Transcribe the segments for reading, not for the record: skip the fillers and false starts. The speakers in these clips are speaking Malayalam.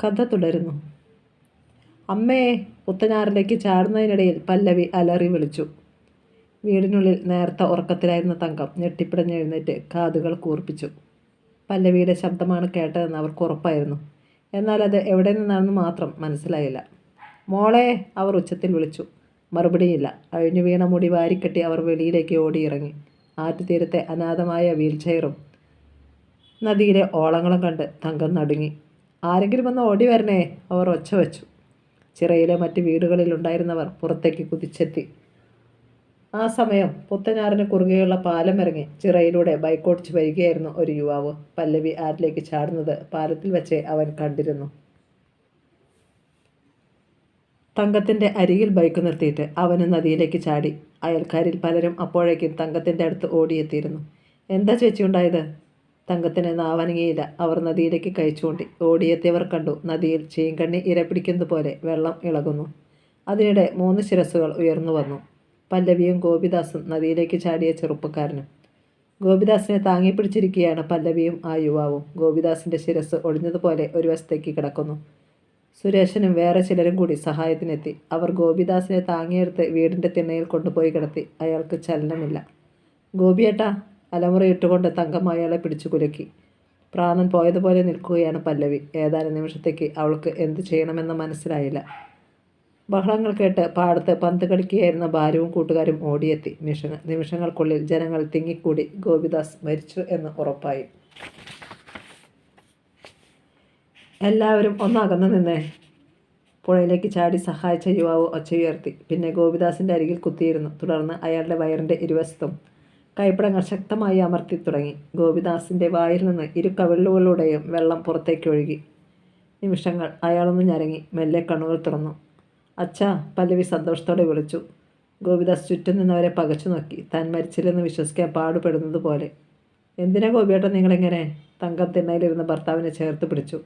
കഥ തുടരുന്നു. അമ്മേ! പുത്തനാറിലേക്ക് ചാടുന്നതിനിടയിൽ പല്ലവി അലറി വിളിച്ചു. വീടിനുള്ളിൽ നേർത്ത ഉറക്കത്തിലായിരുന്ന തങ്കം ഞെട്ടിപ്പിടഞ്ഞെഴുന്നേറ്റ് കാതുകൾ കൂർപ്പിച്ചു. പല്ലവിയുടെ ശബ്ദമാണ് കേട്ടതെന്ന് അവർക്ക് ഉറപ്പായിരുന്നു. എന്നാൽ അത് എവിടെ നിന്നാണെന്ന് മാത്രം മനസ്സിലായില്ല. മോളെ! അവർ ഉച്ചത്തിൽ വിളിച്ചു. മറുപടിയില്ല. അഴിഞ്ഞു വീണ മുടി വാരിക്കെട്ടി അവർ വെളിയിലേക്ക് ഓടിയിറങ്ങി. ആറ്റുതീരത്തെ അനാഥമായ വീൽചെയറും നദിയിലെ ഓളങ്ങളും കണ്ട് തങ്കം നടുങ്ങി. ആരെങ്കിലും വന്ന് ഓടി വരണേ! അവർ ഒച്ച വെച്ചു. ചിറയിലെ മറ്റ് വീടുകളിലുണ്ടായിരുന്നവർ പുറത്തേക്ക് കുതിച്ചെത്തി. ആ സമയം പുത്തനാറിന് കുറുകെയുള്ള പാലം ഇറങ്ങി ചിറയിലൂടെ ബൈക്കോടിച്ച് വരികയായിരുന്നു ഒരു യുവാവ്. പല്ലവി ആറ്റിലേക്ക് ചാടുന്നത് പാലത്തിൽ വെച്ച് അവൻ കണ്ടിരുന്നു. തങ്കത്തിൻ്റെ അരികിൽ ബൈക്ക് നിർത്തിയിട്ട് അവന് നദിയിലേക്ക് ചാടി. അയൽക്കാരിൽ പലരും അപ്പോഴേക്കും തങ്കത്തിൻ്റെ അടുത്ത് ഓടിയെത്തിയിരുന്നു. എന്താ ചേച്ചി ഉണ്ടായത്? തങ്കത്തിന് നാവനങ്ങിയില്ല. അവർ നദിയിലേക്ക് കഴിച്ചുകൊണ്ടി. ഓടിയെത്തിയവർ കണ്ടു നദിയിൽ ചീങ്കണ്ണി ഇരപിടിക്കുന്നത് പോലെ വെള്ളം ഇളകുന്നു. അതിനിടെ 3 ശിരസ്സുകൾ ഉയർന്നു വന്നു. പല്ലവിയും ഗോപിദാസും നദിയിലേക്ക് ചാടിയ ചെറുപ്പക്കാരനും. ഗോപിദാസിനെ താങ്ങിപ്പിടിച്ചിരിക്കുകയാണ് പല്ലവിയും ആ യുവാവും. ഗോപിദാസിൻ്റെ ശിരസ് ഒടിഞ്ഞതുപോലെ ഒരു വശത്തേക്ക് കിടക്കുന്നു. സുരേഷനും വേറെ ചിലരും കൂടി സഹായത്തിനെത്തി. അവർ ഗോപിദാസിനെ താങ്ങിയെടുത്ത് വീടിൻ്റെ തിണ്ണയിൽ കൊണ്ടുപോയി കിടത്തി. അയാൾക്ക് ചലനമില്ല. ഗോപിയേട്ടാ! അലമുറയിട്ടുകൊണ്ട് തങ്കം അയാളെ പിടിച്ചു കുലുക്കി. പ്രാണൻ പോയതുപോലെ നിൽക്കുകയാണ് പല്ലവി. ഏതാനും നിമിഷത്തേക്ക് അവൾക്ക് എന്തു ചെയ്യണമെന്ന് മനസ്സിലായില്ല. ബഹളങ്ങൾ കേട്ട് പാടത്ത് പന്ത് കളിക്കുകയായിരുന്ന ബാലുവും കൂട്ടുകാരും ഓടിയെത്തി. നിമിഷങ്ങൾക്കുള്ളിൽ ജനങ്ങൾ തിങ്ങിക്കൂടി. ഗോപിദാസ് മരിച്ചു എന്ന് ഉറപ്പായി. എല്ലാവരും ഒന്നകന്നു നിന്നേ! പുഴയിലേക്ക് ചാടി സഹായിച്ച യുവാവ് ഒച്ചയുയർത്തി. പിന്നെ ഗോപിദാസിൻ്റെ അരികിൽ കുത്തിയിരുന്നു. തുടർന്ന് അയാളുടെ വയറിൻ്റെ ഇരുവശത്തും കൈപ്പടങ്ങൾ ശക്തമായി അമർത്തി തുടങ്ങി. ഗോപിദാസിൻ്റെ വായിൽ നിന്ന് 2 കവിളുകളിലൂടെയും വെള്ളം പുറത്തേക്ക് ഒഴുകി. നിമിഷങ്ങൾ. അയാളൊന്ന് ഞരങ്ങി. മെല്ലെ കണ്ണുകൾ തുറന്നു. അച്ഛാ! പല്ലവി സന്തോഷത്തോടെ വിളിച്ചു. ഗോപിദാസ് ചുറ്റും നിന്നവരെ പകച്ചു നോക്കി. താൻ മരിച്ചില്ലെന്ന് വിശ്വസിക്കാൻ പാടുപെടുന്നത് പോലെ. എന്തിനാ ഗോപിയേട്ടൻ നിങ്ങളിങ്ങനെ? തങ്കം തിണ്ണയിലിരുന്ന് ഭർത്താവിനെ ചേർത്ത് പിടിച്ചു.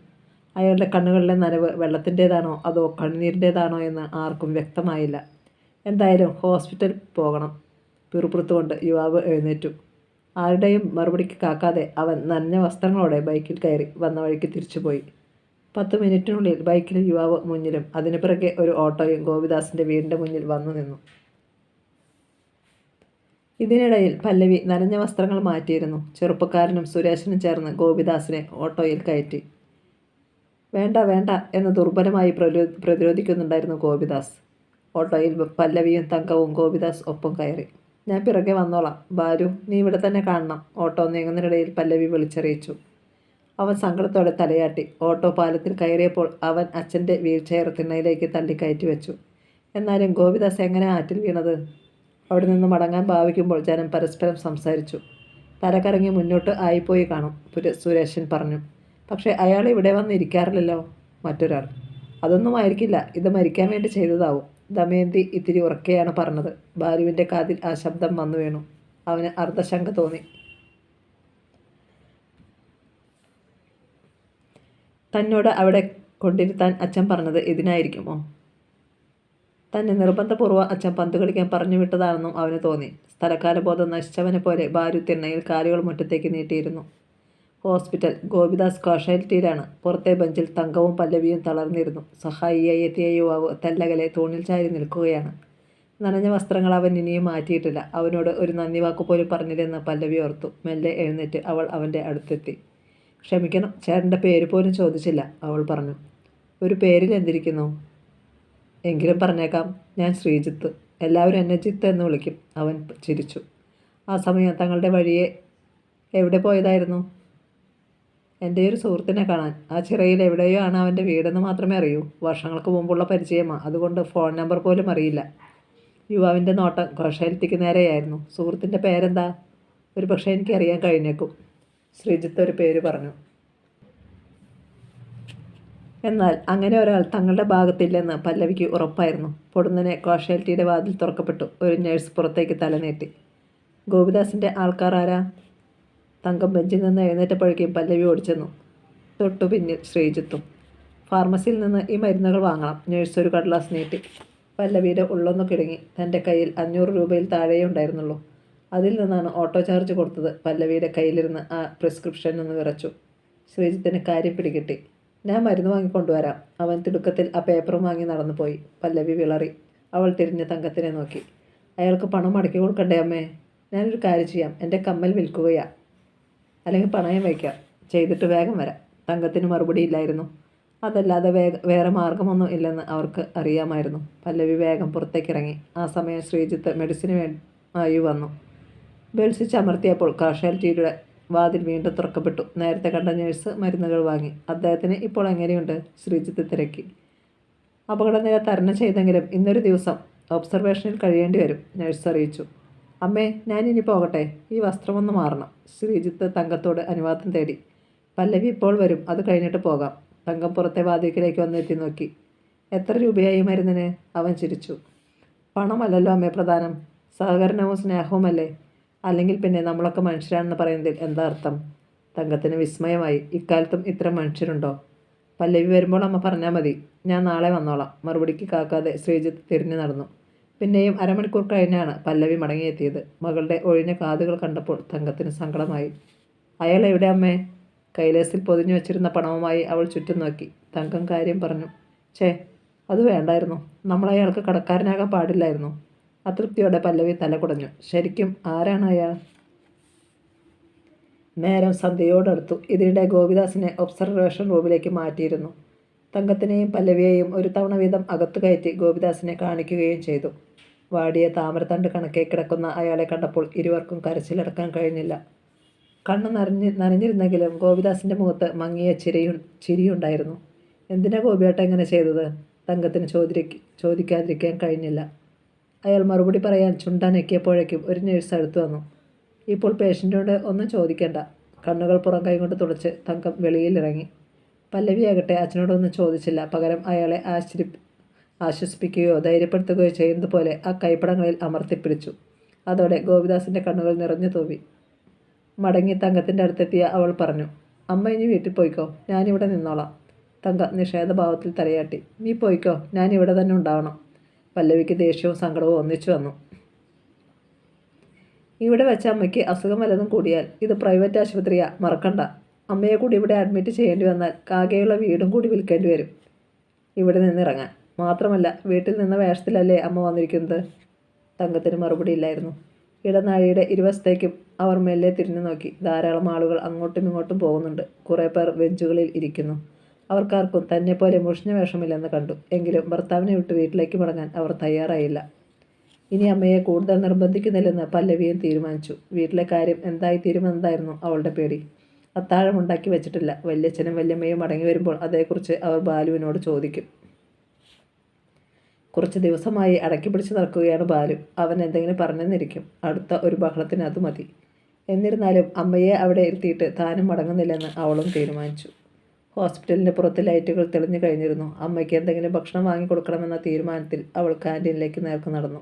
അയാളുടെ കണ്ണുകളിലെ നനവ് വെള്ളത്തിൻ്റേതാണോ അതോ കണ്ണുനീരിൻ്റേതാണോ എന്ന് ആർക്കും വ്യക്തമായില്ല. എന്തായാലും ഹോസ്പിറ്റലിൽ പോകണം. പിറുപിറുത്തുകൊണ്ട് യുവാവ് എഴുന്നേറ്റു. ആരുടെയും മറുപടിക്ക് കാക്കാതെ അവൻ നനഞ്ഞ വസ്ത്രങ്ങളോടെ ബൈക്കിൽ കയറി വന്ന വഴിക്ക് തിരിച്ചുപോയി. 10 മിനിറ്റിനുള്ളിൽ ബൈക്കിൽ യുവാവ് മുന്നിലും അതിനു പിറകെ ഒരു ഓട്ടോയും ഗോപിദാസിൻ്റെ വീടിൻ്റെ മുന്നിൽ വന്നു നിന്നു. ഇതിനിടയിൽ പല്ലവി നനഞ്ഞ വസ്ത്രങ്ങൾ മാറ്റിയിരുന്നു. ചെറുപ്പക്കാരനും സുരേഷനും ചേർന്ന് ഗോപിദാസിനെ ഓട്ടോയിൽ കയറ്റി. വേണ്ട വേണ്ട എന്ന് ദുർബലമായി പ്രതിരോധിക്കുന്നുണ്ടായിരുന്നു ഗോപിദാസ്. ഓട്ടോയിൽ പല്ലവിയും തങ്കവും ഗോപിദാസ് ഒപ്പം കയറി. ഞാൻ പിറകെ വന്നോളാം. ബാലു, നീ ഇവിടെ തന്നെ കാണണം. ഓട്ടോ നീങ്ങുന്നതിനിടയിൽ പല്ലവി വിളിച്ചറിയിച്ചു. അവൻ സങ്കടത്തോടെ തലയാട്ടി. ഓട്ടോ പാലത്തിൽ കയറിയപ്പോൾ അവൻ അച്ഛൻ്റെ വീൽചെയർ തിണ്ണയിലേക്ക് തള്ളിക്കയറ്റി വെച്ചു. എന്നാലും ഗോപിദാസ് എങ്ങനെ ആറ്റിൽ വീണത്? അവിടെ നിന്ന് മടങ്ങാൻ ഭാവിക്കുമ്പോൾ ജനം പരസ്പരം സംസാരിച്ചു. തലകറങ്ങി മുന്നോട്ട് ആയിപ്പോയി കാണും, സുരേഷൻ പറഞ്ഞു. പക്ഷേ അയാൾ ഇവിടെ വന്ന് ഇരിക്കാറില്ലല്ലോ. മറ്റൊരാൾ. അതൊന്നും ആയിരിക്കില്ല, ഇത് മരിക്കാൻ വേണ്ടി ചെയ്തതാവും. ദമയന്തി ഇത്തിരി ഉറക്കെയാണ് പറഞ്ഞത്. ബാലുവിൻ്റെ കാതിൽ ആ ശബ്ദം വന്നു വീണു. അവന് അർദ്ധശങ്ക തോന്നി. തന്നോട് അവിടെ കൊണ്ടിരുത്താൻ അച്ഛൻ പറഞ്ഞത് ഇതിനായിരിക്കുമോ? തന്നെ നിർബന്ധപൂർവ്വം അച്ഛൻ പന്ത് കളിക്കാൻ പറഞ്ഞു വിട്ടതാണെന്നും അവന് തോന്നി. സ്ഥലകാലബോധം നശിച്ചവനെ പോലെ ബാലു തിണ്ണയിൽ കാലുകൾ മുറ്റത്തേക്ക് നീട്ടിയിരുന്നു. ഹോസ്പിറ്റൽ. ഗോപിദാസ് കാഷ്വാലിറ്റിയിലാണ്. പുറത്തെ ബെഞ്ചിൽ തങ്കവും പല്ലവിയും തളർന്നിരുന്നു. സഹായിയായി എത്തിയ യുവാവ് തെല്ലകലെ തൂണിൽ ചാരി നിൽക്കുകയാണ്. നനഞ്ഞ വസ്ത്രങ്ങൾ അവൻ ഇനിയും മാറ്റിയിട്ടില്ല. അവനോട് ഒരു നന്ദി വാക്കുപോലും പറഞ്ഞില്ലെന്ന് പല്ലവി ഓർത്തു. മെല്ലെ എഴുന്നേറ്റ് അവൾ അവൻ്റെ അടുത്തെത്തി. ക്ഷമിക്കണം, ചേട്ടൻ്റെ പേര് പോലും ചോദിച്ചില്ല, അവൾ പറഞ്ഞു. ഒരു പേരിൽ എന്തിരിക്കുന്നു? എങ്കിലും പറഞ്ഞേക്കാം, ഞാൻ ശ്രീജിത്ത്. എല്ലാവരും എന്നെ ജിത്ത് എന്ന് വിളിക്കും. അവൻ ചിരിച്ചു. ആ സമയം തങ്ങളുടെ വഴിയെ എവിടെ പോയതായിരുന്നു? എൻ്റെ ഒരു സുഹൃത്തിനെ കാണാൻ. ആ ചിറയിൽ എവിടെയോ ആണ് അവൻ്റെ വീടെന്ന് മാത്രമേ അറിയൂ. വർഷങ്ങൾക്ക് മുമ്പുള്ള പരിചയമാണ്, അതുകൊണ്ട് ഫോൺ നമ്പർ പോലും അറിയില്ല. യുവാവിൻ്റെ നോട്ടം കാഷ്വാലിറ്റിക്ക് നേരെയായിരുന്നു. സുഹൃത്തിൻ്റെ പേരെന്താ? ഒരു പക്ഷേ എനിക്കറിയാൻ കഴിഞ്ഞേക്കും. ശ്രീജിത്ത് ഒരു പേര് പറഞ്ഞു. എന്നാൽ അങ്ങനെ ഒരാൾ തങ്ങളുടെ ഭാഗത്തില്ലെന്ന് പല്ലവിക്ക് ഉറപ്പായിരുന്നു. പൊടുന്നനെ കാഷ്വാലിറ്റിയുടെ വാതിൽ തുറക്കപ്പെട്ടു. ഒരു നഴ്സ് പുറത്തേക്ക് തലനീട്ടി. ഗോപിദാസിൻ്റെ ആൾക്കാർ ആരാ? തങ്കം ബെഞ്ചിൽ നിന്ന് എഴുന്നേറ്റപ്പോഴേക്കും പല്ലവി ഓടിച്ചെന്നു. തൊട്ടു പിന്നിൽ ശ്രീജിത്തും. ഫാർമസിയിൽ നിന്ന് ഈ മരുന്നുകൾ വാങ്ങണം. നഴ്സ് ഒരു കടലാസ് നീട്ടി. പല്ലവിയുടെ ഉള്ളൊന്നു കിടങ്ങി. തൻ്റെ കയ്യിൽ 500 രൂപയിൽ താഴെയേ ഉണ്ടായിരുന്നുള്ളൂ. അതിൽ നിന്നാണ് ഓട്ടോ ചാർജ് കൊടുത്തത്. പല്ലവിയുടെ കയ്യിലിരുന്ന് ആ പ്രിസ്ക്രിപ്ഷൻ ഒന്ന് വിറച്ചു. ശ്രീജിത്തിന് കാര്യം പിടികിട്ടി. ഞാൻ മരുന്ന് വാങ്ങിക്കൊണ്ടുവരാം. അവൻ തിടുക്കത്തിൽ ആ പേപ്പറും വാങ്ങി നടന്നു പോയി. പല്ലവി വിളറി. അവൾ തിരിഞ്ഞ് തങ്കത്തിനെ നോക്കി. അയാൾക്ക് പണം മടക്കി കൊടുക്കണ്ടേ അമ്മേ? ഞാനൊരു കാര്യം ചെയ്യാം. എൻ്റെ കമ്മൽ വിൽക്കുകയാ, അല്ലെങ്കിൽ പണയം വയ്ക്കാം. ചെയ്തിട്ട് വേഗം വരാം. തങ്കത്തിന് മറുപടിയില്ലായിരുന്നു. അതല്ലാതെ വേറെ മാർഗമൊന്നും ഇല്ലെന്ന് അവർക്ക് അറിയാമായിരുന്നു. പല്ലവി വേഗം പുറത്തേക്കിറങ്ങി. ആ സമയം ശ്രീജിത്ത് മെഡിസിന് ആയി വന്നു. ബെൽസിച്ച് അമർത്തിയപ്പോൾ കാഷ്വാലിറ്റിയുടെ വാതിൽ വീണ്ടും തുറക്കപ്പെട്ടു. നേരത്തെ കണ്ട നഴ്സ് മരുന്നുകൾ വാങ്ങി. അദ്ദേഹത്തിന് ഇപ്പോൾ എങ്ങനെയുണ്ട്? ശ്രീജിത്ത് തിരക്കി. അപകടനില തരണം ചെയ്തെങ്കിലും ഇന്നൊരു ദിവസം ഒബ്സർവേഷനിൽ കഴിയേണ്ടി വരും, നഴ്സ് അറിയിച്ചു. അമ്മേ, ഞാനിനി പോകട്ടെ. ഈ വസ്ത്രമൊന്ന് മാറണം. ശ്രീജിത്ത് തങ്കത്തോട് അനുവാദം തേടി. പല്ലവി ഇപ്പോൾ വരും, അത് കഴിഞ്ഞിട്ട് പോകാം. തങ്കം പുറത്തെ വാതിൽക്കിലേക്ക് വന്നെത്തി നോക്കി. എത്ര രൂപയായി മരുന്നിന്? അവൻ ചിരിച്ചു. പണമല്ലല്ലോ അമ്മേ പ്രധാനം, സഹകരണവും സ്നേഹവുമല്ലേ. അല്ലെങ്കിൽ പിന്നെ നമ്മളൊക്കെ മനുഷ്യരാണെന്ന് പറയുന്നതിൽ എന്താ അർത്ഥം? തങ്കത്തിന് വിസ്മയമായി. ഇക്കാലത്തും ഇത്തരം മനുഷ്യരുണ്ടോ? പല്ലവി വരുമ്പോൾ അമ്മ പറഞ്ഞാൽ മതി, ഞാൻ നാളെ വന്നോളാം. മറുപടിക്ക് കാക്കാതെ ശ്രീജിത്ത് തിരിഞ്ഞു നടന്നു. പിന്നെയും അരമണിക്കൂർ കഴിഞ്ഞാണ് പല്ലവി മടങ്ങിയെത്തിയത്. മകളുടെ ഒഴിഞ്ഞ കാതുകൾ കണ്ടപ്പോൾ തങ്കത്തിന് സങ്കടമായി. അയാൾ എവിടെ അമ്മേ? കൈലേസിൽ പൊതിഞ്ഞു വച്ചിരുന്ന പണവുമായി അവൾ ചുറ്റും നോക്കി. തങ്കം കാര്യം പറഞ്ഞു. ഛേ, അത് വേണ്ടായിരുന്നു. നമ്മൾ അയാൾക്ക് കടക്കാരനാകാൻ പാടില്ലായിരുന്നു. അതൃപ്തിയോടെ പല്ലവി തല കുടഞ്ഞു. ശരിക്കും ആരാണ് അയാൾ? നേരം സന്ധ്യയോടടുത്തു. ഇതിനിടെ ഗോപിദാസിനെ ഒബ്സർവേഷൻ റൂമിലേക്ക് മാറ്റിയിരുന്നു. തങ്കത്തിനെയും പല്ലവിയെയും ഒരു തവണ വീതം അകത്തു കയറ്റി ഗോപിദാസിനെ കാണിക്കുകയും ചെയ്തു. വാടിയ താമരത്തണ്ട് കണക്കെ കിടക്കുന്ന അയാളെ കണ്ടപ്പോൾ ഇരുവർക്കും കരച്ചിലടക്കാൻ കഴിഞ്ഞില്ല. കണ്ണ് നനഞ്ഞിരുന്നെങ്കിലും ഗോപിദാസിൻ്റെ മുഖത്ത് മങ്ങിയ ചിരിയുണ്ടായിരുന്നു. എന്തിനാ ഗോപിയേട്ട ഇങ്ങനെ ചെയ്തത്? തങ്കത്തിന് ചോദിക്കാതിരിക്കാൻ കഴിഞ്ഞില്ല. അയാൾ മറുപടി പറയാൻ ചുണ്ടാനെക്കിയപ്പോഴേക്കും ഒരു നേഴ്സ് അടുത്തു വന്നു. ഇപ്പോൾ പേഷ്യൻറ്റിനോട് ഒന്നും ചോദിക്കേണ്ട. കണ്ണുകൾ പുറം കൈകൊണ്ട് തുടച്ച് തങ്കം വെളിയിലിറങ്ങി. പല്ലവിയാകട്ടെ അച്ഛനോടൊന്നും ചോദിച്ചില്ല. പകരം അയാളെ ആശ്വസിപ്പിക്കുകയോ ധൈര്യപ്പെടുത്തുകയോ ചെയ്യുന്നത് പോലെ ആ കൈപ്പടങ്ങളിൽ അമർത്തിപ്പിടിച്ചു. അതോടെ ഗോപിദാസിൻ്റെ കണ്ണുകൾ നിറഞ്ഞു തൂവി. മടങ്ങി തങ്കത്തിൻ്റെ അടുത്തെത്തിയ അവൾ പറഞ്ഞു. അമ്മ ഇനി വീട്ടിൽ പോയിക്കോ, ഞാനിവിടെ നിന്നോളാം. തങ്ക നിഷേധഭാവത്തിൽ തലയാട്ടി. നീ പോയിക്കോ, ഞാനിവിടെ തന്നെ ഉണ്ടാവണം. പല്ലവിക്ക് ദേഷ്യവും സങ്കടവും ഒന്നിച്ചു വന്നു. ഇവിടെ വെച്ച അമ്മയ്ക്ക് അസുഖം വല്ലതും കൂടിയാൽ ഇത് പ്രൈവറ്റ് ആശുപത്രിയാ, മറക്കണ്ട. അമ്മയെ കൂടി ഇവിടെ അഡ്മിറ്റ് ചെയ്യേണ്ടി വന്നാൽ ആകെയുള്ള വീടും കൂടി വിൽക്കേണ്ടി വരും ഇവിടെ നിന്നിറങ്ങാൻ. മാത്രമല്ല വീട്ടിൽ നിന്ന വേഷത്തിലല്ലേ അമ്മ വന്നിരിക്കുന്നത്. തങ്കത്തിന് മറുപടിയില്ലായിരുന്നു. ഇടനാഴിയുടെ ഇരുവശത്തേക്കും അവർ മെല്ലെ തിരിഞ്ഞു നോക്കി. ധാരാളം ആളുകൾ അങ്ങോട്ടും ഇങ്ങോട്ടും പോകുന്നുണ്ട്. കുറേ പേർ ബെഞ്ചുകളിൽ ഇരിക്കുന്നു. അവർക്കാർക്കും തന്നെപ്പോലെ മുഷിഞ്ഞ വേഷമില്ലെന്ന് കണ്ടു. എങ്കിലും ഭർത്താവിനെ വിട്ട് വീട്ടിലേക്ക് മടങ്ങാൻ അവർ തയ്യാറായില്ല. ഇനി അമ്മയെ കൂടുതൽ നിർബന്ധിക്കുന്നില്ലെന്ന് പല്ലവിയും തീരുമാനിച്ചു. വീട്ടിലെ കാര്യം എന്തായിത്തീരുമെന്നതായിരുന്നു അവളുടെ പേടി. അത്താഴം ഉണ്ടാക്കി വെച്ചിട്ടില്ല. വല്യച്ഛനും വല്യമ്മയും മടങ്ങി വരുമ്പോൾ അതേക്കുറിച്ച് അവർ ബാലുവിനോട് ചോദിക്കും. കുറച്ച് ദിവസമായി അടക്കി പിടിച്ച് നടക്കുകയാണ് ബാലു. അവൻ എന്തെങ്കിലും പറഞ്ഞെന്നിരിക്കും. അടുത്ത ഒരു ബഹളത്തിന് അത് മതി. എന്നിരുന്നാലും അമ്മയെ അവിടെ ഇരുത്തിയിട്ട് താനും മടങ്ങുന്നില്ലെന്ന് അവളും തീരുമാനിച്ചു. ഹോസ്പിറ്റലിൻ്റെ പുറത്ത് ലൈറ്റുകൾ തെളിഞ്ഞു കഴിഞ്ഞിരുന്നു. അമ്മയ്ക്ക് എന്തെങ്കിലും ഭക്ഷണം വാങ്ങിക്കൊടുക്കണമെന്ന തീരുമാനത്തിൽ അവൾ ക്യാൻറ്റീനിലേക്ക് നേർക്ക് നടന്നു.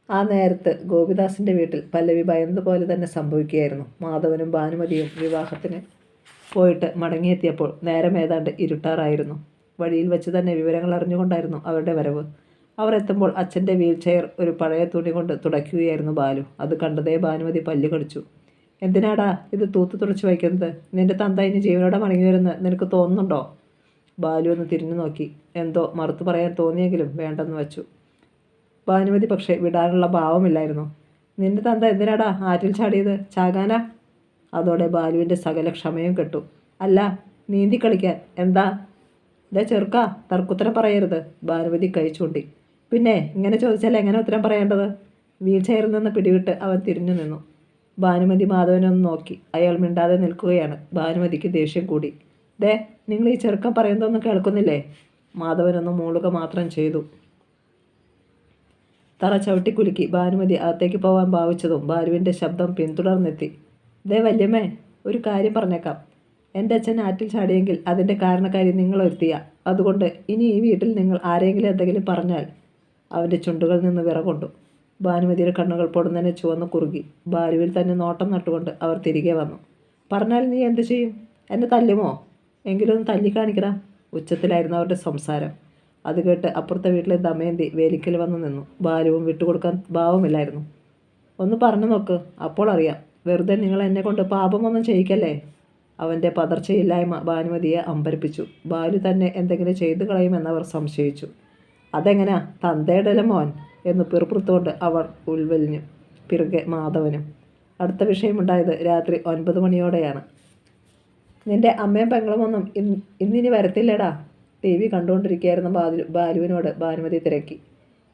ആ നേരത്ത് ഗോപിദാസിൻ്റെ വീട്ടിൽ പല്ലവി ഭയന്നതുപോലെ തന്നെ സംഭവിക്കുകയായിരുന്നു. മാധവനും ഭാനുമതിയും വിവാഹത്തിന് പോയിട്ട് മടങ്ങിയെത്തിയപ്പോൾ നേരം ഏതാണ്ട് ഇരുട്ടാറായിരുന്നു. വഴിയിൽ വെച്ച് തന്നെ വിവരങ്ങൾ അറിഞ്ഞുകൊണ്ടായിരുന്നു അവരുടെ വരവ്. അവർ എത്തുമ്പോൾ അച്ഛൻ്റെ വീൽ ചെയർ ഒരു പഴയ തുണി കൊണ്ട് തുടയ്ക്കുകയായിരുന്നു ബാലു. അത് കണ്ടതേ ഭാനുമതി പല്ലു കടിച്ചു. എന്തിനാടാ ഇത് തൂത്ത് തുടച്ച് വയ്ക്കുന്നത്? നിന്റെ തന്ത ഇനി ജീവനോടെ മടങ്ങി വരുന്ന നിനക്ക് തോന്നുന്നുണ്ടോ? ബാലു ഒന്ന് തിരിഞ്ഞു നോക്കി. എന്തോ മറുത്തു പറയാൻ തോന്നിയെങ്കിലും വേണ്ടെന്ന് വച്ചു. ഭാനുമതി പക്ഷേ വിടാനുള്ള ഭാവമില്ലായിരുന്നു. നിന്റെ തന്ത എന്തിനാടാ ആറ്റിൽ ചാടിയത്? ചാകാനാ? അതോടെ ബാലുവിൻ്റെ സകല ക്ഷമയും കെട്ടു. അല്ല, നീന്തി കളിക്കാൻ. എന്താ? ഇതേ ചെറുക്കാ, തർക്കുത്തരം പറയരുത്. ഭാനുമതി കൈ ചൂണ്ടി. പിന്നെ ഇങ്ങനെ ചോദിച്ചാൽ എങ്ങനെ ഉത്തരം പറയേണ്ടത്? വീൽ ചെയറിൽ നിന്ന് പിടിവിട്ട് അവൻ തിരിഞ്ഞു നിന്നു. ഭാനുമതി മാധവനൊന്ന് നോക്കി. അയാൾ മിണ്ടാതെ നിൽക്കുകയാണ്. ഭാനുമതിക്ക് ദേഷ്യം കൂടി. ദേ, നിങ്ങൾ ഈ ചെറുക്കൻ പറയുന്നതൊന്നും കേൾക്കുന്നില്ലേ? മാധവനൊന്ന് മൂളുക മാത്രം ചെയ്തു. തറ ചവിട്ടിക്കുലുക്കി ഭാനുമതി അകത്തേക്ക് പോകാൻ ഭാവിച്ചതും ബാലുവിൻ്റെ ശബ്ദം പിന്തുടർന്നെത്തി. ദേ വല്യമ്മേ, ഒരു കാര്യം പറഞ്ഞേക്കാം. എൻ്റെ അച്ഛൻ ആറ്റിൽ ചാടിയെങ്കിൽ അതിൻ്റെ കാരണക്കാരി നിങ്ങളൊരുത്തിയ. അതുകൊണ്ട് ഇനി ഈ വീട്ടിൽ നിങ്ങൾ ആരെങ്കിലും എന്തെങ്കിലും പറഞ്ഞാൽ. അവൻ്റെ ചുണ്ടുകളിൽ നിന്ന് വിറകൊണ്ടു. ഭാനുമതിയുടെ കണ്ണുകൾ പൊടുന്നനെ ചുവന്ന് കുറുകി. ബാലുവിൽ തന്നെ നോട്ടം നട്ടുകൊണ്ട് അവർ തിരികെ വന്നു. പറഞ്ഞാൽ നീ എന്ത് ചെയ്യും? എന്നെ തല്ലുമോ? എങ്കിലും ഒന്ന് തല്ലിക്കാണിക്കടാ. ഉച്ചത്തിലായിരുന്നു അവരുടെ സംസാരം. അത് കേട്ട് അപ്പുറത്തെ വീട്ടിലെ ദമയന്തി വേലിക്കൽ വന്ന് നിന്നു. ബാലുവും വിട്ടുകൊടുക്കാൻ ഭാവമില്ലായിരുന്നു. ഒന്ന് പറഞ്ഞു നോക്ക്, അപ്പോൾ അറിയാം. വെറുതെ നിങ്ങൾ എന്നെ കൊണ്ട് പാപമൊന്നും ചെയ്യിക്കല്ലേ. അവൻ്റെ പതർച്ചയില്ലായ്മ ഭാനുമതിയെ അമ്പരപ്പിച്ചു. ബാലു തന്നെ എന്തെങ്കിലും ചെയ്തു കളയുമെന്നവർ സംശയിച്ചു. അതെങ്ങനാ തന്തയുടെ മോൻ എന്ന് പിറുപിറുത്തുകൊണ്ട് അവർ ഉൾവലിഞ്ഞു. പിറകെ മാധവനും. അടുത്ത വിഷയമുണ്ടായത് രാത്രി 9 മണിയോടെയാണ്. നിന്റെ അമ്മയും പെങ്ങളുമൊന്നും ഇന്നിനി വരത്തില്ലടാ. TV കണ്ടുകൊണ്ടിരിക്കുകയായിരുന്ന ബാലുവിനോട് ഭാനുമതി തിരക്കി.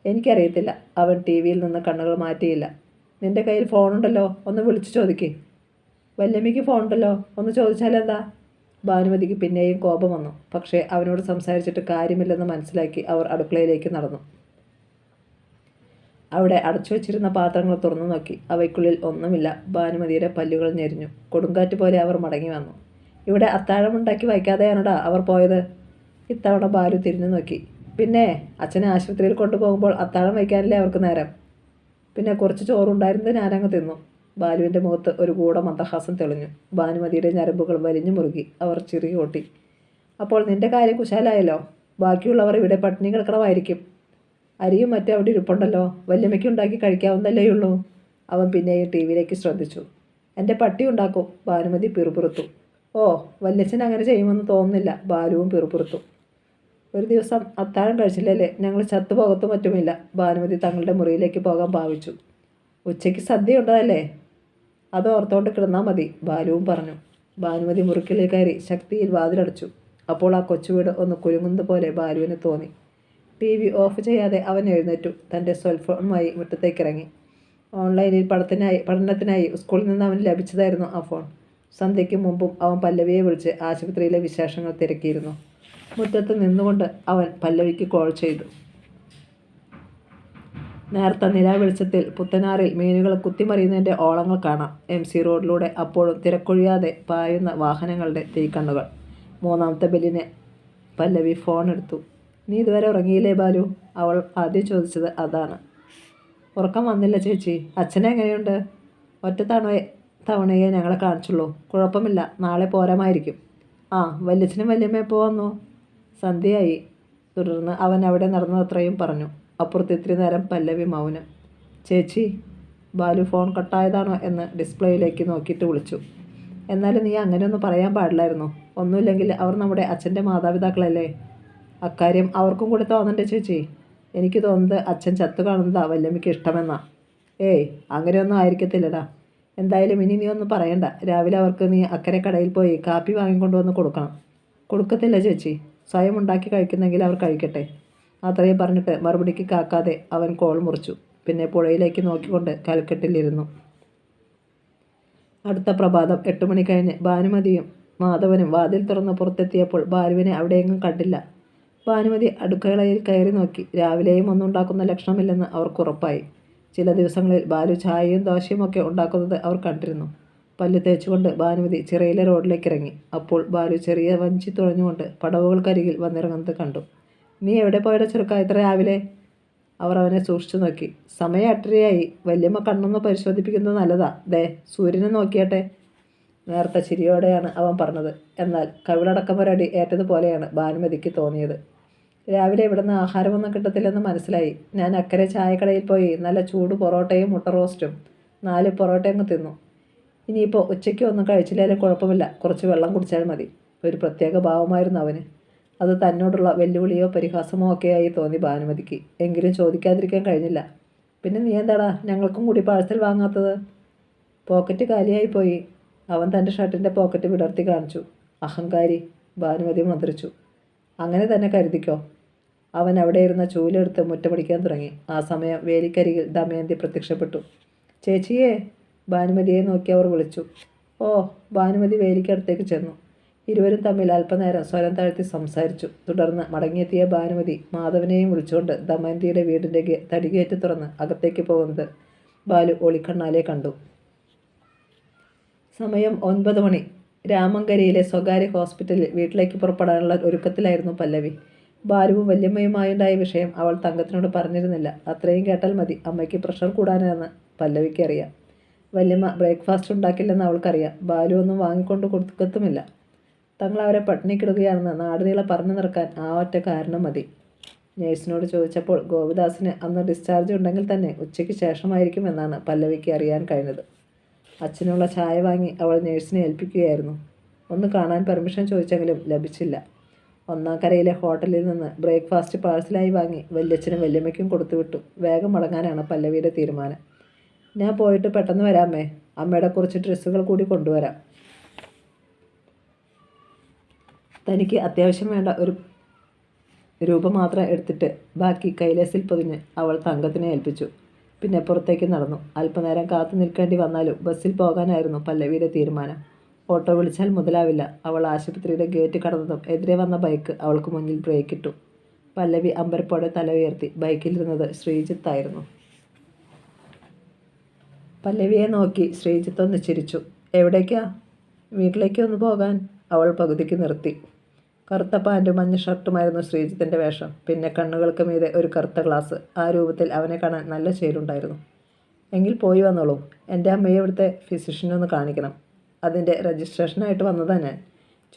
എനിക്കറിയത്തില്ല. അവൻ TV-യിൽ നിന്ന് കണ്ണുകൾ മാറ്റിയില്ല. നിന്റെ കയ്യിൽ ഫോണുണ്ടല്ലോ, ഒന്ന് വിളിച്ചു ചോദിക്കേ. വല്യമ്മയ്ക്ക് ഫോണുണ്ടല്ലോ, ഒന്ന് ചോദിച്ചാലെന്താ? ഭാനുമതിക്ക് പിന്നെയും കോപം വന്നു. പക്ഷേ അവനോട് സംസാരിച്ചിട്ട് കാര്യമില്ലെന്ന് മനസ്സിലാക്കി അവർ അടുക്കളയിലേക്ക് നടന്നു. അവിടെ അടച്ചു വച്ചിരുന്ന പാത്രങ്ങൾ തുറന്നു നോക്കി. അവയ്ക്കുള്ളിൽ ഒന്നുമില്ല. ഭാനുമതിയുടെ പല്ലുകൾ ഞെരിഞ്ഞു. കൊടുങ്കാറ്റ് പോലെ അവർ മടങ്ങി വന്നു. ഇവിടെ അത്താഴമുണ്ടാക്കി വയ്ക്കാതെയാണോടാ അവർ പോയത്? ഇത്തവണ ബാലു തിരിഞ്ഞു നോക്കി. പിന്നെ അച്ഛനെ ആശുപത്രിയിൽ കൊണ്ടുപോകുമ്പോൾ അത്താഴം വയ്ക്കാനല്ലേ അവർക്ക് നേരം. പിന്നെ കുറച്ച് ചോറുണ്ടായിരുന്നത് ഞാനങ്ങ് തിന്നു. ബാലുവിൻ്റെ മുഖത്ത് ഒരു ഗൂഢമന്ദഹാസം തെളിഞ്ഞു. ഭാനുമതിയുടെ ഞരമ്പുകൾ വലിഞ്ഞു മുറുകി. അവർ ചിറി കൊട്ടി. അപ്പോൾ നിന്റെ കാര്യം കുശാലായല്ലോ. ബാക്കിയുള്ളവർ ഇവിടെ പട്ടിണി കിടക്കണമായിരിക്കും. അരിയും മറ്റും അവിടെ ഇരിപ്പുണ്ടല്ലോ, വല്യമ്മയ്ക്ക് ഉണ്ടാക്കി കഴിക്കാവുന്നല്ലേയുള്ളൂ. അവൻ പിന്നെയും TV-യിലേക്ക് ശ്രദ്ധിച്ചു. എൻ്റെ പട്ടി ഉണ്ടാക്കും. ഭാനുമതി പിറുപിറുത്തു. ഓ, വല്യച്ഛൻ അങ്ങനെ ചെയ്യുമെന്ന് തോന്നുന്നില്ല. ബാലുവും പിറുപിറുത്തു. ഒരു ദിവസം അത്താഴം കഴിച്ചില്ലല്ലേ, ഞങ്ങൾ ചത്തുപോകത്തും മറ്റുമില്ല. ഭാനുമതി തങ്ങളുടെ മുറിയിലേക്ക് പോകാൻ ഭാവിച്ചു. ഉച്ചയ്ക്ക് സദ്യ ഉണ്ടതല്ലേ, അത് ഓർത്തോണ്ട് കിടന്നാൽ മതി, ബാലുവും പറഞ്ഞു. ഭാനുമതി മുറിക്കുള്ളിൽ കയറി ശക്തിയിൽ വാതിലടച്ചു. അപ്പോൾ ആ കൊച്ചുവീട് ഒന്ന് കുലുങ്ങുന്നത് പോലെ ബാലുവിന് തോന്നി. TV ഓഫ് ചെയ്യാതെ അവൻ എഴുന്നേറ്റു. തൻ്റെ സെൽഫോണുമായി മുറ്റത്തേക്കിറങ്ങി. ഓൺലൈനിൽ പഠനത്തിനായി സ്കൂളിൽ നിന്ന് അവന് ലഭിച്ചതായിരുന്നു ആ ഫോൺ. സന്ധ്യയ്ക്ക് മുമ്പും അവൻ പല്ലവിയെ വിളിച്ച് ആശുപത്രിയിലെ വിശേഷങ്ങൾ തിരക്കിയിരുന്നു. മുറ്റത്ത് നിന്നുകൊണ്ട് അവൻ പല്ലവിക്ക് കോൾ ചെയ്തു. നേർത്ത നിലാവെളിച്ചത്തിൽ പുത്തനാറിൽ മീനുകൾ കുത്തിമറിയുന്നതിൻ്റെ ഓളങ്ങൾ കാണാം. MC റോഡിലൂടെ അപ്പോഴും തിരക്കൊഴിയാതെ പായുന്ന വാഹനങ്ങളുടെ തീക്കണ്ണുകൾ. മൂന്നാമത്തെ ബെല്ലിന് പല്ലവി ഫോൺ എടുത്തു. നീ ഇതുവരെ ഉറങ്ങിയില്ലേ ബാലു? അവൾ ആദ്യം ചോദിച്ചത് അതാണ്. ഉറക്കം വന്നില്ല ചേച്ചി. അച്ഛനെ എങ്ങനെയുണ്ട്? ഒറ്റ തവണയെ ഞങ്ങളെ കാണിച്ചുള്ളൂ. കുഴപ്പമില്ല, നാളെ പോരാമായിരിക്കും. ആ, വല്യച്ഛനും വല്യമ്മ എപ്പോൾ വന്നു? സന്ധ്യയായി. തുടർന്ന് അവൻ അവിടെ നടന്നത്രയും പറഞ്ഞു. അപ്പുറത്ത് ഇത്തിരി നേരം പല്ലവി മൗനം. ചേച്ചി, ബാലു ഫോൺ കട്ടായതാണോ എന്ന് ഡിസ്പ്ലേയിലേക്ക് നോക്കിയിട്ട് വിളിച്ചു. എന്നാലും നീ അങ്ങനെയൊന്നും പറയാൻ പാടില്ലായിരുന്നു. ഒന്നുമില്ലെങ്കിൽ അവർ നമ്മുടെ അച്ഛൻ്റെ മാതാപിതാക്കളല്ലേ. അക്കാര്യം അവർക്കും കൂടി തോന്നണ്ടേ ചേച്ചി? എനിക്ക് തോന്നുന്നത് അച്ഛൻ ചത്തു കാണുന്നതാ വല്യമ്മയ്ക്ക് ഇഷ്ടമെന്നാ. ഏയ്, അങ്ങനെയൊന്നും ആയിരിക്കത്തില്ലടാ. എന്തായാലും ഇനി നീ ഒന്നും പറയണ്ട. രാവിലെ അവർക്ക് നീ അക്കരെ കടയിൽ പോയി കാപ്പി വാങ്ങിക്കൊണ്ടുവന്ന് കൊടുക്കണം. കൊടുക്കത്തില്ല ചേച്ചി, സ്വയം ഉണ്ടാക്കി കഴിക്കുന്നെങ്കിൽ അവർ കഴിക്കട്ടെ. അത്രയും പറഞ്ഞിട്ട് മറുപടിക്ക് കാക്കാതെ അവൻ കോൾ മുറിച്ചു. പിന്നെ പുഴയിലേക്ക് നോക്കിക്കൊണ്ട് കൽക്കെട്ടിലിരുന്നു. അടുത്ത പ്രഭാതം 8 മണി കഴിഞ്ഞ് ഭാനുമതിയും മാധവനും വാതിൽ തുറന്ന് പുറത്തെത്തിയപ്പോൾ ബാലുവിനെ അവിടെയെങ്ങും കണ്ടില്ല. ഭാനുമതി അടുക്കളയിൽ കയറി നോക്കി. രാവിലെയും ഒന്നും ഉണ്ടാക്കുന്ന ലക്ഷണമില്ലെന്ന് അവർക്ക് ഉറപ്പായി. ചില ദിവസങ്ങളിൽ ബാലു ചായയും ദോശയും ഒക്കെ ഉണ്ടാക്കുന്നത് അവർ കണ്ടിരുന്നു. പല്ല് തേച്ചുകൊണ്ട് ഭാനുമതി ചിറയിലെ റോഡിലേക്ക് ഇറങ്ങി. അപ്പോൾ ബാലു ചെറിയ വഞ്ചി തുഴഞ്ഞുകൊണ്ട് പടവുകൾക്കരികിൽ വന്നിറങ്ങുന്നത് കണ്ടു. നീ എവിടെ പോയുടെ ചെറുക്ക ഇത്ര രാവിലെ? അവർ അവനെ സൂക്ഷിച്ചു നോക്കി. സമയം 8:30ആയി. വല്യമ്മ കണ്ണൊന്ന് പരിശോധിപ്പിക്കുന്നത് നല്ലതാ. ദേ, സൂര്യനെ നോക്കിയാട്ടെ. നേർത്ത ചിരിയോടെയാണ് അവൻ പറഞ്ഞത്. എന്നാൽ കവിളടക്കമൊരടി ഏറ്റതുപോലെയാണ് ഭാനുമതിക്ക് തോന്നിയത്. രാവിലെ ഇവിടുന്ന് ആഹാരമൊന്നും കിട്ടത്തില്ലെന്ന് മനസ്സിലായി. ഞാൻ അക്കരെ ചായക്കടയിൽ പോയി നല്ല ചൂട് പൊറോട്ടയും മുട്ട റോസ്റ്റും 4 പൊറോട്ടയങ്ങ് തിന്നു. ഇനിയിപ്പോൾ ഉച്ചയ്ക്ക് ഒന്നും കഴിച്ചില്ലാലും കുഴപ്പമില്ല, കുറച്ച് വെള്ളം കുടിച്ചാൽ മതി. ഒരു പ്രത്യേക ഭാവമായിരുന്നു അവന്. അത് തന്നോടുള്ള വെല്ലുവിളിയോ പരിഹാസമോ ഒക്കെയായി തോന്നി ഭാനുമതിക്ക്. എങ്കിലും ചോദിക്കാതിരിക്കാൻ കഴിഞ്ഞില്ല. പിന്നെ നീ എന്താടാ ഞങ്ങൾക്കും കൂടി പാഴ്സൽ വാങ്ങാത്തത്? പോക്കറ്റ് കാലിയായിപ്പോയി. അവൻ തൻ്റെ ഷർട്ടിൻ്റെ പോക്കറ്റ് വിടർത്തി കാണിച്ചു. അഹങ്കാരി, ഭാനുമതി മന്ത്രിച്ചു. അങ്ങനെ തന്നെ കരുതിക്കോ. അവൻ അവിടെ ഇരുന്ന ചൂലെടുത്ത് മുറ്റമടിക്കാൻ തുടങ്ങി. ആ സമയം വേലിക്കരികിൽ ദമയന്തി പ്രത്യക്ഷപ്പെട്ടു. ചേച്ചിയെ, ഭാനുമതിയെ നോക്കി അവർ വിളിച്ചു. ഓ, ഭാനുമതി വേലിക്കടുത്തേക്ക് ചെന്നു. ഇരുവരും തമ്മിൽ അല്പനേരം സ്വരം താഴ്ത്തി സംസാരിച്ചു. തുടർന്ന് മടങ്ങിയെത്തിയ ഭാനുമതി മാധവനെയും വിളിച്ചുകൊണ്ട് ദമയന്തിയുടെ വീടിൻ്റെ തടികേറ്റ് തുറന്ന് അകത്തേക്ക് പോകുന്നത് ബാലു ഒളിക്കണ്ണാലെ കണ്ടു. സമയം 9 മണി. രാമങ്കരിയിലെ സ്വകാര്യ ഹോസ്പിറ്റലിൽ വീട്ടിലേക്ക് പുറപ്പെടാനുള്ള ഒരുക്കത്തിലായിരുന്നു പല്ലവി. ബാലുവും വല്യമ്മയുമായുണ്ടായ വിഷയം അവൾ തങ്കത്തിനോട് പറഞ്ഞിരുന്നില്ല. അത്രയും കേട്ടാൽ മതി, അമ്മയ്ക്ക് പ്രഷർ കൂടാനെന്ന് പല്ലവിക്ക് അറിയാം. വല്യമ്മ ബ്രേക്ക്ഫാസ്റ്റ് ഉണ്ടാക്കില്ലെന്ന് അവൾക്കറിയാം. ബാലു ഒന്നും വാങ്ങിക്കൊണ്ട് കൊടുക്കത്തുമില്ല. തങ്ങൾ അവരെ പട്ടിണിക്കിടുകയാണെന്ന് നാടുനീളെ പറഞ്ഞു നിറക്കാൻ ആ ഒറ്റ കാരണം മതി. നേഴ്സിനോട് ചോദിച്ചപ്പോൾ ഗോപിദാസിന് അന്ന് ഡിസ്ചാർജ് ഉണ്ടെങ്കിൽ തന്നെ ഉച്ചയ്ക്ക് ശേഷമായിരിക്കുമെന്നാണ് പല്ലവിക്ക് അറിയാൻ കഴിഞ്ഞത്. അച്ഛനുള്ള ചായ വാങ്ങി അവൾ നേഴ്സിനെ ഏൽപ്പിക്കുകയായിരുന്നു. ഒന്ന് കാണാൻ പെർമിഷൻ ചോദിച്ചെങ്കിലും ലഭിച്ചില്ല. ഒന്നാം കരയിലെ ഹോട്ടലിൽ നിന്ന് ബ്രേക്ക്ഫാസ്റ്റ് പാഴ്സലായി വാങ്ങി വല്യച്ഛനും വല്യമ്മയ്ക്കും കൊടുത്തുവിട്ടു. വേഗം മടങ്ങാനാണ് പല്ലവിയുടെ തീരുമാനം. ഞാൻ പോയിട്ട് പെട്ടെന്ന് വരാമേ. അമ്മയുടെ കുറച്ച് ഡ്രസ്സുകൾ കൂടി കൊണ്ടുവരാം. തനിക്ക് അത്യാവശ്യം വേണ്ട ഒരു രൂപ മാത്രം എടുത്തിട്ട് ബാക്കി കൈലേസിൽ പൊതിഞ്ഞ് അവൾ തങ്കത്തിനെ ഏൽപ്പിച്ചു. പിന്നെ പുറത്തേക്ക് നടന്നു. അല്പനേരം കാത്തു നിൽക്കേണ്ടി വന്നാലും ബസ്സിൽ പോകാനായിരുന്നു പല്ലവിയുടെ തീരുമാനം. ഓട്ടോ വിളിച്ചാൽ മുതലാവില്ല. അവൾ ആശുപത്രിയുടെ ഗേറ്റ് കടന്നതും എതിരെ വന്ന ബൈക്ക് അവൾക്ക് മുന്നിൽ ബ്രേക്കിട്ടു. പല്ലവി അമ്പരപ്പോടെ തല ഉയർത്തി. ബൈക്കിലിരുന്നത് ശ്രീജിത്തായിരുന്നു. പല്ലവിയെ നോക്കി ശ്രീജിത്ത് ഒന്ന് ചിരിച്ചു. എവിടേക്കാ? വീട്ടിലേക്ക് ഒന്ന് പോകാൻ. അവൾ പകുതിക്ക് നിർത്തി. കറുത്ത പാൻറ്റും മഞ്ഞ ഷർട്ടുമായിരുന്നു ശ്രീജിത്തിൻ്റെ വേഷം. പിന്നെ കണ്ണുകൾക്ക് മീതെ ഒരു കറുത്ത ഗ്ലാസ്. ആ രൂപത്തിൽ അവനെ കാണാൻ നല്ല ചേരുണ്ടായിരുന്നു. എങ്കിൽ പോയി വന്നോളൂ. എൻ്റെ അമ്മയെ ഇവിടുത്തെ ഫിസിഷ്യനൊന്ന് കാണിക്കണം. അതിൻ്റെ രജിസ്ട്രേഷനായിട്ട് വന്നതാ ഞാൻ.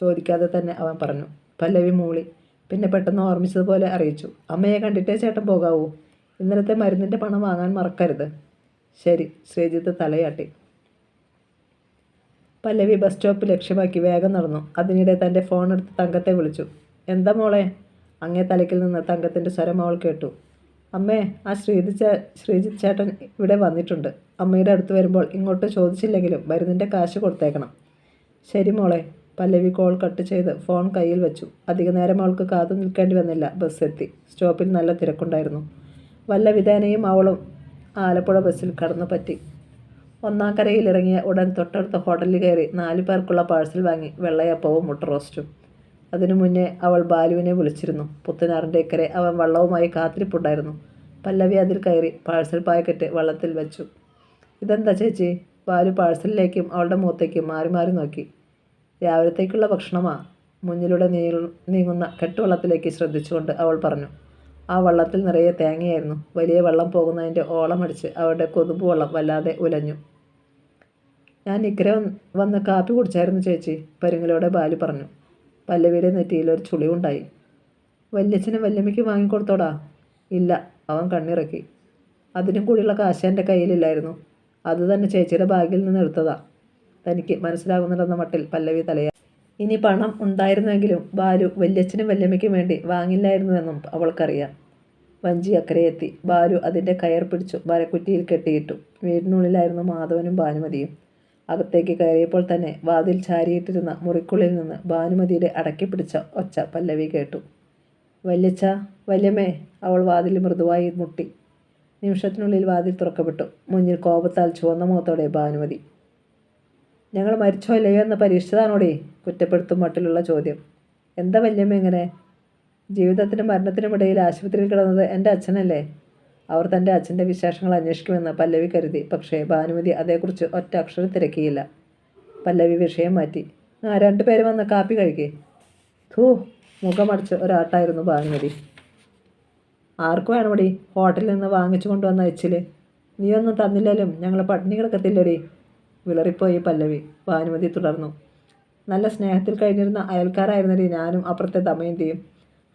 ചോദിക്കാതെ തന്നെ അവൻ പറഞ്ഞു. പല്ലവി മൂളി. പിന്നെ പെട്ടെന്ന് ഓർമ്മിച്ചതുപോലെ അറിയിച്ചു. അമ്മയെ കണ്ടിട്ടേ ചേട്ടൻ പോകാവൂ. ഇന്നലത്തെ മരുന്നിൻ്റെ പണം വാങ്ങാൻ മറക്കരുത്. ശരി. ശ്രീജിത്ത് തലയാട്ടി. പല്ലവി ബസ് സ്റ്റോപ്പ് ലക്ഷ്യമാക്കി വേഗം നടന്നു. അതിനിടെ തൻ്റെ ഫോൺ എടുത്ത് തങ്കത്തെ വിളിച്ചു. എന്താ മോളെ? അങ്ങേ തലയ്ക്കിൽ നിന്ന് തങ്കത്തിൻ്റെ സ്വരം അവൾ കേട്ടു. അമ്മേ, ആ ശ്രീജിത്ത് ചേട്ടൻ ഇവിടെ വന്നിട്ടുണ്ട്. അമ്മയുടെ അടുത്ത് വരുമ്പോൾ ഇങ്ങോട്ട് ചോദിച്ചില്ലെങ്കിലും മരുന്നിൻ്റെ കാശ് കൊടുത്തേക്കണം. ശരി മോളെ. പല്ലവി കോൾ കട്ട് ചെയ്ത് ഫോൺ കയ്യിൽ വെച്ചു. അധിക നേരം അവൾക്ക് കാത്തു നിൽക്കേണ്ടി വന്നില്ല. ബസ് എത്തി. സ്റ്റോപ്പിൽ നല്ല തിരക്കുണ്ടായിരുന്നു. വല്ല വിധേനയും അവളും ആലപ്പുഴ ബസ്സിൽ കടന്നു പറ്റി. ഒന്നാം കരയിൽ ഇറങ്ങിയ ഉടൻ തൊട്ടടുത്ത ഹോട്ടലിൽ കയറി 4 പേർക്കുള്ള പാഴ്സൽ വാങ്ങി വെള്ളയപ്പവും മുട്ട റോസ്റ്റും. അതിനു മുന്നേ അവൾ ബാലുവിനെ വിളിച്ചിരുന്നു. പുത്തനാറിൻ്റെ ഇക്കരെ അവൻ വള്ളവുമായി കാത്തിരിപ്പുണ്ടായിരുന്നു. പല്ലവി അതിൽ കയറി പാഴ്സൽ പാക്കറ്റ് വള്ളത്തിൽ വെച്ചു. ഇതെന്താ ചേച്ചി? ബാലു പാഴ്സലിലേക്കും അവളുടെ മുഖത്തേക്കും മാറി മാറി നോക്കി. രാവിലത്തേക്കുള്ള ഭക്ഷണമാ. മുന്നിലൂടെ നീങ്ങുന്ന കെട്ടുവള്ളത്തിലേക്ക് ശ്രദ്ധിച്ചുകൊണ്ട് അവൾ പറഞ്ഞു. ആ വള്ളത്തിൽ നിറയെ തേങ്ങയായിരുന്നു. വലിയ വെള്ളം പോകുന്നതിൻ്റെ ഓളമടിച്ച് അവരുടെ കൊതുമ്പ് വെള്ളം വല്ലാതെ ഉലഞ്ഞു. ഞാൻ ഇക്കരെ വന്ന് കാപ്പി കുടിച്ചായിരുന്നു ചേച്ചി, പരുങ്ങലോടെ ബാലു പറഞ്ഞു. പല്ലവിയുടെ നെറ്റിയിൽ ഒരു ചുളിവുണ്ടായി. വല്യച്ഛനും വല്യമ്മയ്ക്ക് വാങ്ങിക്കൊടുത്തോടാ? ഇല്ല. അവൻ കണ്ണിറക്കി. അതിനും കൂടിയുള്ള കാശ് എൻ്റെ കയ്യിലില്ലായിരുന്നു. അത് തന്നെ ചേച്ചിയുടെ ബാഗിൽ നിന്ന് എടുത്തതാ. തനിക്ക് മനസ്സിലാകുന്നുണ്ടെന്ന മട്ടിൽ പല്ലവി തലയാ. ഇനി പണം ഉണ്ടായിരുന്നെങ്കിലും ബാലു വല്യച്ഛനും വല്യമ്മയ്ക്കും വേണ്ടി വാങ്ങില്ലായിരുന്നുവെന്നും അവൾക്കറിയാം. വഞ്ചി അക്കരയെത്തി. ബാലു അതിൻ്റെ കയർ പിടിച്ചു മരക്കുറ്റിയിൽ കെട്ടിയിട്ടു. വീടിനുള്ളിലായിരുന്നു മാധവനും ഭാനുമതിയും. അകത്തേക്ക് കയറിയപ്പോൾ തന്നെ വാതിൽ ചാരിയിട്ടിരുന്ന മുറിക്കുള്ളിൽ നിന്ന് ഭാനുമതിയുടെ അടക്കി പിടിച്ച ഒച്ച പല്ലവി കേട്ടു. വല്യച്ഛ, വല്യമ്മേ. അവൾ വാതിൽ മൃദുവായി മുട്ടി. നിമിഷത്തിനുള്ളിൽ വാതിൽ തുറക്കപ്പെട്ടു. മുന്നിൽ കോപത്താൽ ചുവന്ന മുഖത്തോടെ ഭാനുമതി. ഞങ്ങൾ മരിച്ചോ അല്ലയോ എന്ന് പരീക്ഷിച്ചതാണോടേ? കുറ്റപ്പെടുത്തും മട്ടിലുള്ള ചോദ്യം. എന്താ വല്യമ്മ ഇങ്ങനെ? ജീവിതത്തിനും മരണത്തിനും ഇടയിൽ ആശുപത്രിയിൽ കിടന്നത് എൻ്റെ അച്ഛനല്ലേ? അവർ തൻ്റെ അച്ഛൻ്റെ വിശേഷങ്ങൾ അന്വേഷിക്കുമെന്ന് പല്ലവി കരുതി. പക്ഷേ ഭാനുമതി അതേക്കുറിച്ച് ഒറ്റ അക്ഷരം തിരക്കിയില്ല. പല്ലവി വിഷയം മാറ്റി. 2 പേര് വന്ന് കാപ്പി കഴിക്കേ. മുഖമടിച്ച് ഒരാട്ടായിരുന്നു ഭാനുമതി. ആർക്ക് വേണമടി? ഹോട്ടലിൽ നിന്ന് വാങ്ങിച്ചു കൊണ്ടുവന്ന എച്ചില്. നീയൊന്നും തന്നില്ലാലും ഞങ്ങൾ പട്ടിണി കിടക്കത്തില്ലടി. വിളറിപ്പോയി പല്ലവി. ഭാനുമതി തുടർന്നു. നല്ല സ്നേഹത്തിൽ കഴിഞ്ഞിരുന്ന അയൽക്കാരായിരുന്നടി ഞാനും അപ്പുറത്തെ ദമയന്തിയും.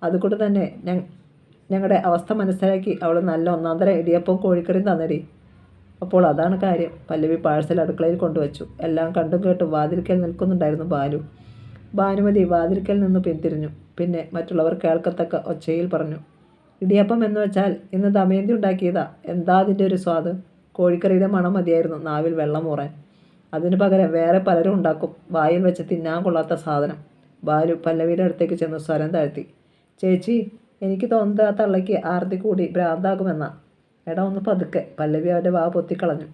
അതുകൊണ്ട് തന്നെ ഞങ്ങളുടെ അവസ്ഥ മനസ്സിലാക്കി അവൾ നല്ല ഒന്നാന്തരം ഇടിയപ്പവും കോഴിക്കറിയും തന്നടി. അപ്പോൾ അതാണ് കാര്യം. പല്ലവി പാഴ്സൽ അടുക്കളയിൽ കൊണ്ടുവച്ചു. എല്ലാം കണ്ടും കേട്ടും വാതിൽക്കൽ നിൽക്കുന്നുണ്ടായിരുന്നു ബാലു. ഭാനുമതി വാതിൽക്കൽ നിന്ന് പിന്തിരിഞ്ഞു. പിന്നെ മറ്റുള്ളവർ കേൾക്കത്തക്ക ഒച്ചയിൽ പറഞ്ഞു. ഇടിയപ്പം എന്ന് വെച്ചാൽ ഇന്ന് ദമയന്തി ഉണ്ടാക്കിയതാ. എന്താ അതിൻ്റെ ഒരു സ്വാദ്! കോഴിക്കറിയുടെ മണം മതിയായിരുന്നു നാവിൽ വെള്ളം ഊറാൻ. അതിനു പകരം വേറെ പലരും ഉണ്ടാക്കും. വായിൽ വെച്ച് തിന്നാൻ കൊള്ളാത്ത സാധനം. ബാലു പല്ലവിയുടെ അടുത്തേക്ക് ചെന്ന് സ്വരം താഴ്ത്തി. ചേച്ചി, എനിക്ക് തോന്നുന്നത് ആ തള്ളയ്ക്ക് ആർത്തി കൂടി ഭ്രാന്താകുമെന്നാ. എടാ ഒന്ന് പതുക്കെ. പല്ലവി അവൻ്റെ വാ പൊത്തിക്കളഞ്ഞു.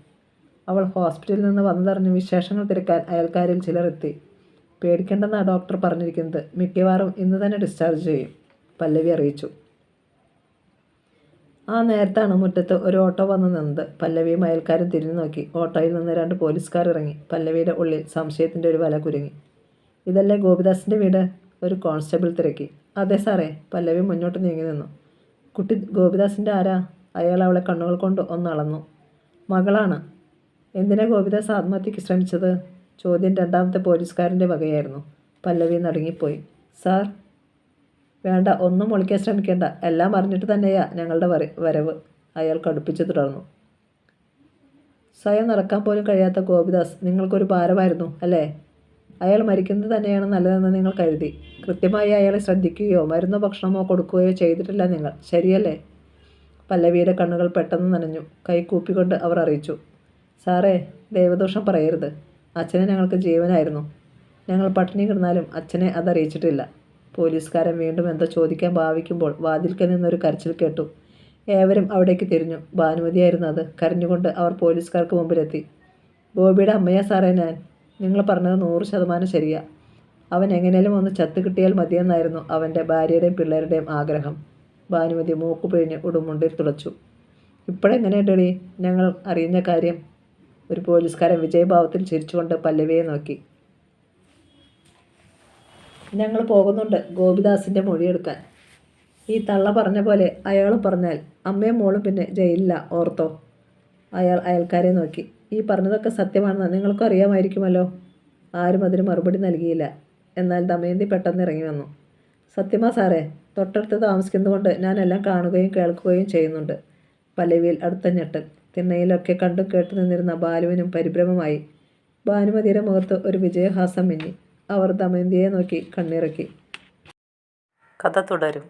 അവൾ ഹോസ്പിറ്റലിൽ നിന്ന് വന്നതറിഞ്ഞ് വിശേഷങ്ങൾ തിരക്കാൻ അയൽക്കാരിൽ ചിലർ എത്തി. പേടിക്കേണ്ടെന്നാണ് ഡോക്ടർ പറഞ്ഞിരിക്കുന്നത്. മിക്കവാറും ഇന്ന് തന്നെ ഡിസ്ചാർജ് ചെയ്യും, പല്ലവി അറിയിച്ചു. ആ നേരത്താണ് മുറ്റത്ത് ഒരു ഓട്ടോ വന്ന് നിന്നത്. പല്ലവിയും അയൽക്കാരും തിരിഞ്ഞു നോക്കി. ഓട്ടോയിൽ നിന്ന് 2 പോലീസുകാർ ഇറങ്ങി. പല്ലവിയുടെ ഉള്ളിൽ സംശയത്തിൻ്റെ ഒരു വല കുരുങ്ങി. ഇതല്ലേ ഗോപിദാസിൻ്റെ വീട്? ഒരു കോൺസ്റ്റബിൾ തിരക്കി. അതെ സാറേ. പല്ലവി മുന്നോട്ട് നീങ്ങി നിന്നു. കുട്ടി ഗോപിദാസിൻ്റെ ആരാ? അയാൾ അവളെ കണ്ണുകൾ കൊണ്ട് ഒന്ന് അളന്നു. മകളാണ്. എന്തിനാ ഗോപിദാസ് ആത്മഹത്യക്ക് ശ്രമിച്ചത്? ചോദ്യം 2ാമത്തെ പോലീസുകാരൻ്റെ വകയായിരുന്നു. പല്ലവി നടുങ്ങിപ്പോയി. സാർ. വേണ്ട, ഒന്നും ഒളിക്കാൻ ശ്രമിക്കേണ്ട. എല്ലാം അറിഞ്ഞിട്ട് തന്നെയാ ഞങ്ങളുടെ വരവ്, അയാൾ കടുപ്പിച്ചു തുടർന്നു. സ്വയം നടക്കാൻ പോലും കഴിയാത്ത ഗോപിദാസ് നിങ്ങൾക്കൊരു ഭാരമായിരുന്നു അല്ലേ? അയാൾ മരിക്കുന്നത് തന്നെയാണ് നല്ലതെന്ന് നിങ്ങൾ കരുതി. കൃത്യമായി അയാളെ ശ്രദ്ധിക്കുകയോ മരുന്നോ ഭക്ഷണമോ കൊടുക്കുകയോ ചെയ്തിട്ടില്ല നിങ്ങൾ, ശരിയല്ലേ? പല്ലവിയുടെ കണ്ണുകൾ പെട്ടെന്ന് നനഞ്ഞു. കൈ കൂപ്പിക്കൊണ്ട് അവർ അറിയിച്ചു. സാറേ, ദൈവദോഷം പറയരുത്. അച്ഛനെ ഞങ്ങൾക്ക് ജീവനായിരുന്നു. ഞങ്ങൾ പട്ടിണി കിടന്നാലും അച്ഛനെ അതറിയിച്ചിട്ടില്ല. പോലീസുകാരൻ വീണ്ടും എന്തോ ചോദിക്കാൻ ഭാവിക്കുമ്പോൾ വാതിൽക്കൽ നിന്നൊരു കരച്ചിൽ കേട്ടു. ഏവരും അവിടേക്ക് തിരിഞ്ഞു. ഭാനുമതിയായിരുന്നു അത്. കരഞ്ഞുകൊണ്ട് അവർ പോലീസുകാർക്ക് മുമ്പിലെത്തി. ബോബിയുടെ അമ്മയാ സാറേ ഞാൻ. നിങ്ങൾ പറഞ്ഞത് 100% ശരിയാ. അവൻ എങ്ങനെയും ഒന്ന് ചത്ത് കിട്ടിയാൽ മതിയെന്നായിരുന്നു അവൻ്റെ ഭാര്യയുടെയും പിള്ളേരുടെയും ആഗ്രഹം. ഭാനുമതി മൂക്കു പിഴിഞ്ഞ് ഉടുമുണ്ടിൽ തുളച്ചു. ഇപ്പോഴെങ്ങനെയുണ്ടടി ഞങ്ങൾ അറിയുന്ന കാര്യം? ഒരു പോലീസുകാരൻ വിജയഭാവത്തിൽ ചിരിച്ചുകൊണ്ട് പല്ലവിയെ നോക്കി. ഞങ്ങൾ പോകുന്നുണ്ട് ഗോപിദാസിൻ്റെ മൊഴിയെടുക്കാൻ. ഈ തള്ള പറഞ്ഞ പോലെ അയാളും പറഞ്ഞാൽ അമ്മയും മോളും പിന്നെ ജയിലില്ല, ഓർത്തോ? അയാൾ അയൽക്കാരെ നോക്കി. ഈ പറഞ്ഞതൊക്കെ സത്യമാണെന്ന് നിങ്ങൾക്കും അറിയാമായിരിക്കുമല്ലോ. ആരും അതിന് മറുപടി നൽകിയില്ല. എന്നാൽ ദമയന്തി പെട്ടെന്ന് ഇറങ്ങി വന്നു. സത്യമാ സാറേ, തൊട്ടടുത്ത് താമസിക്കുന്നതുകൊണ്ട് ഞാനെല്ലാം കാണുകയും കേൾക്കുകയും ചെയ്യുന്നുണ്ട്. പല്ലവിയിൽ അടുത്ത ഞെട്ടൽ. തിണ്ണയിലൊക്കെ കണ്ടും കേട്ടു നിന്നിരുന്ന ബാലുവിനും പരിഭ്രമമായി. ഭാനുമതിയുടെ മുഖത്ത് ഒരു വിജയഹാസം മിന്നി. അവർ ദമയന്തിയെ നോക്കി കണ്ണിറക്കി. കഥ തുടരും.